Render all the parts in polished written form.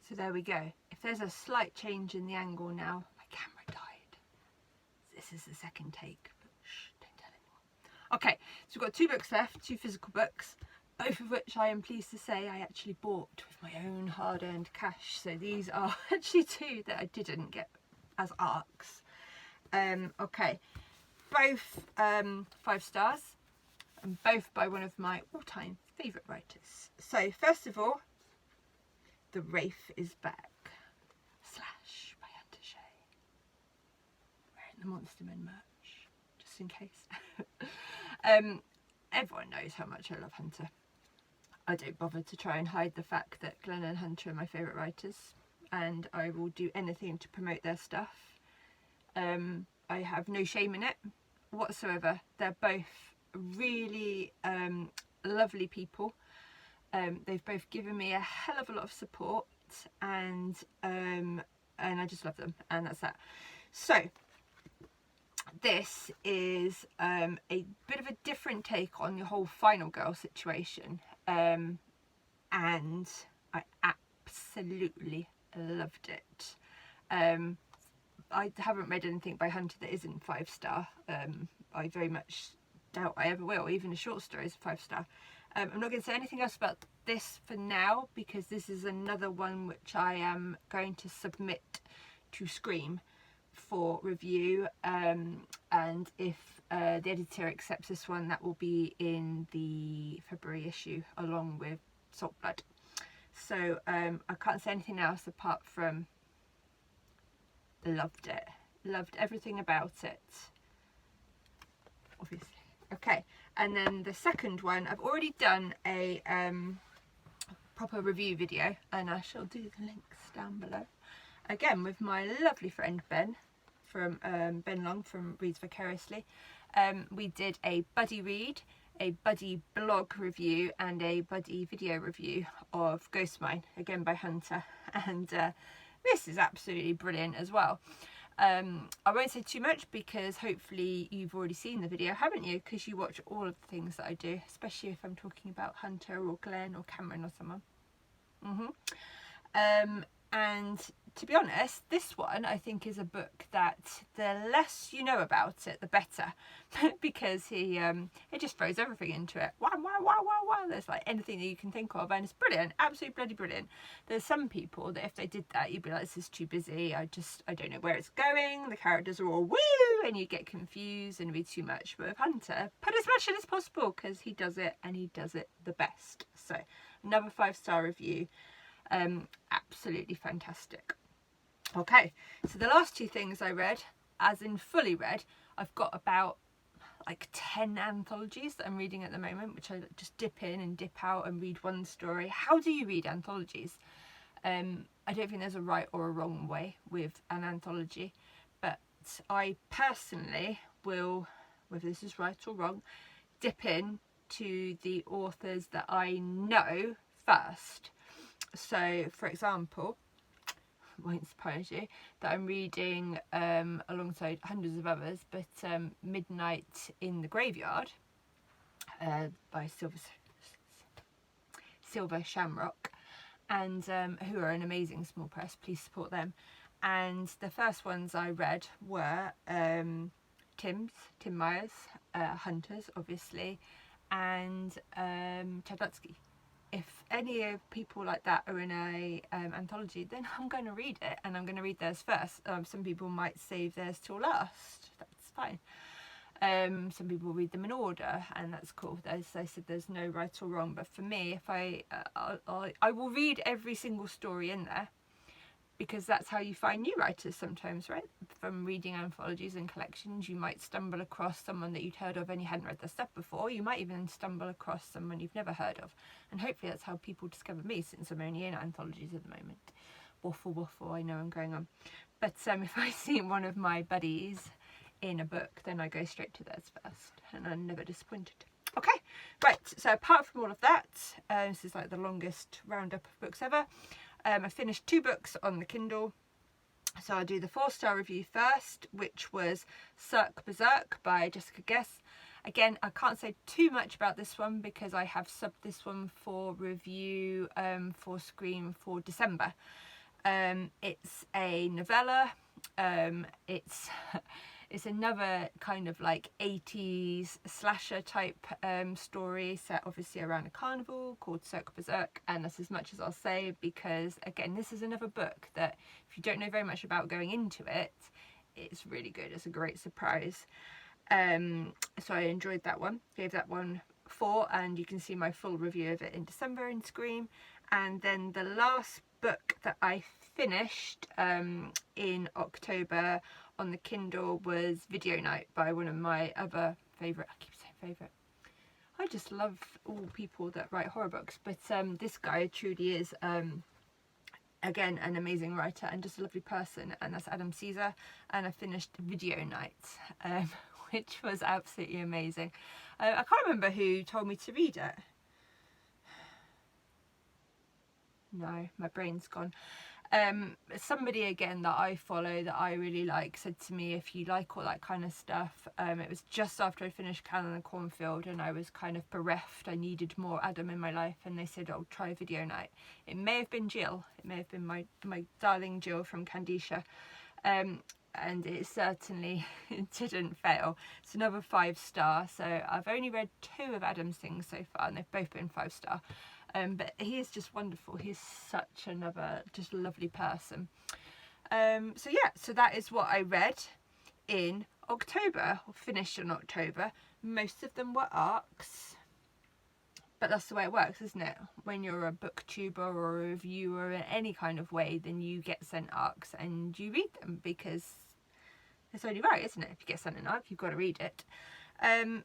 So there we go. If there's a slight change in the angle now, my camera died. This is the second take, but shh, don't tell anyone. Okay, so we've got 2 books left, 2 physical books, both of which I am pleased to say I actually bought with my own hard-earned cash. So these are actually 2 that I didn't get as ARCs. Okay, both 5 stars, and both by one of my all-time favourite writers. So first of all, The Wraith is Back, Slash by Hunter Shea. Wearing the Monster Men merch, just in case. Everyone knows how much I love Hunter. I don't bother to try and hide the fact that Glenn and Hunter are my favourite writers, and I will do anything to promote their stuff. I have no shame in it whatsoever. They're both really lovely people. They've both given me a hell of a lot of support, and I just love them, and that's that. So this is a bit of a different take on the whole Final Girl situation, and I absolutely loved it. I haven't read anything by Hunter that isn't 5-star. I very much doubt I ever will. Even a short story is 5-star. I'm not going to say anything else about this for now, because this is another one which I am going to submit to Scream for review, and if the editor accepts this one, that will be in the February issue along with Saltblood. So I can't say anything else apart from loved it. Loved everything about it, obviously. Okay, and then the second one, I've already done a proper review video, and I shall do the links down below. Again, with my lovely friend Ben from Ben Long from Reads Vicariously. We did a buddy read, a buddy blog review, and a buddy video review of Ghostmine, again by Hunter, and this is absolutely brilliant as well. I won't say too much because hopefully you've already seen the video, haven't you? Because you watch all of the things that I do, especially if I'm talking about Hunter or Glenn or Cameron or someone. And to be honest, this one I think is a book that the less you know about it, the better, because he just throws everything into it. Wow, wow, wow, wow, wow. There's like anything that you can think of, and it's brilliant, absolutely bloody brilliant. There's some people that if they did that, you'd be like, this is too busy. I don't know where it's going. The characters are all woo, and you get confused and read too much. But with Hunter, put as much in as possible because he does it, and he does it the best. So another 5-star review. Absolutely fantastic. Okay, so the last 2 things I read, as in fully read, I've got about like 10 anthologies that I'm reading at the moment, which I just dip in and dip out and read one story. How do you read anthologies? I don't think there's a right or a wrong way with an anthology, but I personally will, whether this is right or wrong, dip in to the authors that I know first. So, for example, won't surprise you that I'm reading alongside hundreds of others, but Midnight in the Graveyard by Silver Shamrock, and who are an amazing small press. Please support them. And the first ones I read were Tim Myers, Hunters, obviously, and Ted Lutsky. If any of people like that are in a anthology, then I'm going to read it, and I'm going to read theirs first. Some people might save theirs till last. That's fine. Some people read them in order, and that's cool. As I said, there's no right or wrong. But for me, if I will read every single story in there, because that's how you find new writers sometimes, right? From reading anthologies and collections, you might stumble across someone that you'd heard of and you hadn't read their stuff before. You might even stumble across someone you've never heard of. And hopefully that's how people discover me, since I'm only in anthologies at the moment. Waffle, I know I'm going on. But if I see one of my buddies in a book, then I go straight to theirs first, and I'm never disappointed. Okay, right, so apart from all of that, this is like the longest roundup of books ever. I finished 2 books on the Kindle, so I'll do the 4-star review first, which was Cirque Berserk by Jessica Guess. Again, I can't say too much about this one because I have subbed this one for review for Scream for December. It's a novella. It's it's another kind of like 80s slasher type story set obviously around a carnival called Cirque Berserk, and that's as much as I'll say, because again, this is another book that if you don't know very much about going into it, it's really good. It's a great surprise. So I enjoyed that one, gave that one 4, and you can see my full review of it in December in Scream. And then the last book that I finished in October on the Kindle was Video Night by one of my other favourite, I keep saying favourite, I just love all people that write horror books, but this guy truly is again an amazing writer and just a lovely person, and that's Adam Caesar. And I finished Video Night, which was absolutely amazing. I can't remember who told me to read it. No, my brain's gone. Somebody again that I follow that I really like said to me, if you like all that kind of stuff, it was just after I finished Callan and Cornfield and I was kind of bereft. I needed more Adam in my life, and they said, oh, try Video Night. It may have been Jill. It may have been my darling Jill from Candisha. And it certainly didn't fail. It's another 5-star. So I've only read 2 of Adam's things so far, and they've both been 5-star. But he is just wonderful. He's such another just lovely person. So yeah, so that is what I read in October, or finished in October. Most of them were arcs, but that's the way it works, isn't it? When you're a booktuber or a reviewer in any kind of way, then you get sent arcs and you read them, because it's only right, isn't it? If you get sent an arc, you've got to read it.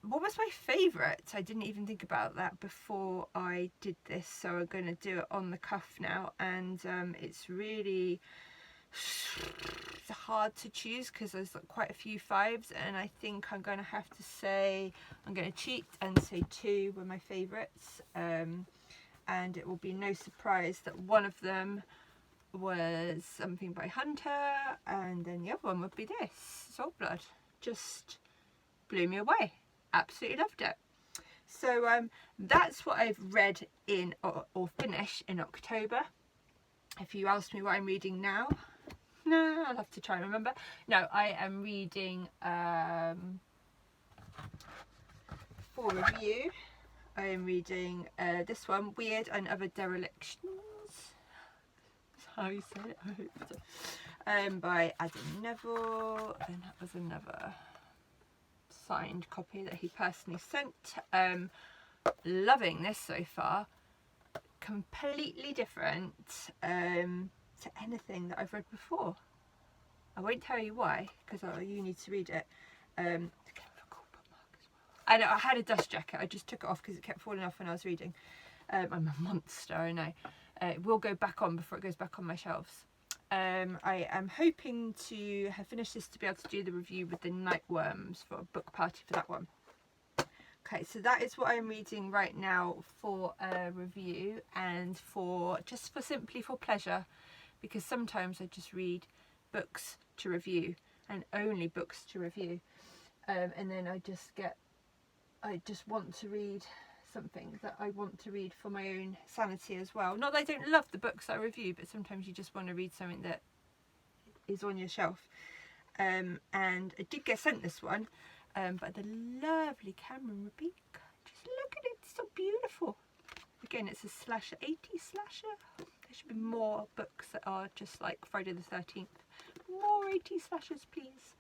What was my favourite? I didn't even think about that before I did this, so I'm going to do it on the cuff now, and it's really hard to choose because there's quite a few 5s, and I think I'm going to have to say, I'm going to cheat and say 2 were my favourites, and it will be no surprise that one of them was something by Hunter, and then the other one would be this, Saltblood. Just blew me away. Absolutely loved it. So that's what I've read in or finished in October. If you ask me what I'm reading now, no, I'll have to try and remember. No, I am reading for review. I am reading this one, Weird and Other Derelictions. That's how you say it, I hope so. By Adam Neville, and that was another signed copy that he personally sent. Loving this so far. Completely different to anything that I've read before. I won't tell you why, because you need to read it. I know, I had a dust jacket, I just took it off because it kept falling off when I was reading. I'm a monster, I know. It will go back on before it goes back on my shelves. I am hoping to have finished this to be able to do the review with the Nightworms for a book party for that one. Okay, so that is what I'm reading right now for a review, and simply for pleasure, because sometimes I just read books to review and only books to review, and then I just want to read something that I want to read for my own sanity as well. Not that I don't love the books I review, but sometimes you just want to read something that is on your shelf. And I did get sent this one by the lovely Cameron Rabique. Just look at it, it's so beautiful. Again, it's a slasher, 80s slasher. There should be more books that are just like Friday the 13th. More 80s slashers, please.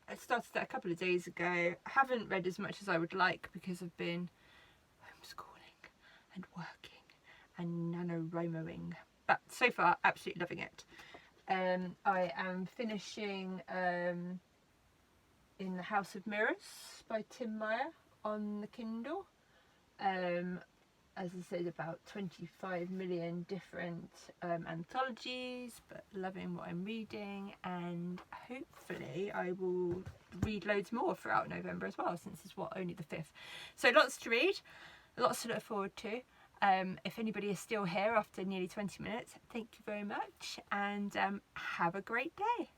I started that a couple of days ago. I haven't read as much as I would like because I've been homeschooling and working and NaNoWriMoing. But so far, absolutely loving it. I am finishing In the House of Mirrors by Tim Meyer on the Kindle. As I said, about 25 million different anthologies, but loving what I'm reading, and hopefully I will read loads more throughout November as well, since it's only the 5th. So lots to read, lots to look forward to. If anybody is still here after nearly 20 minutes, thank you very much, and have a great day.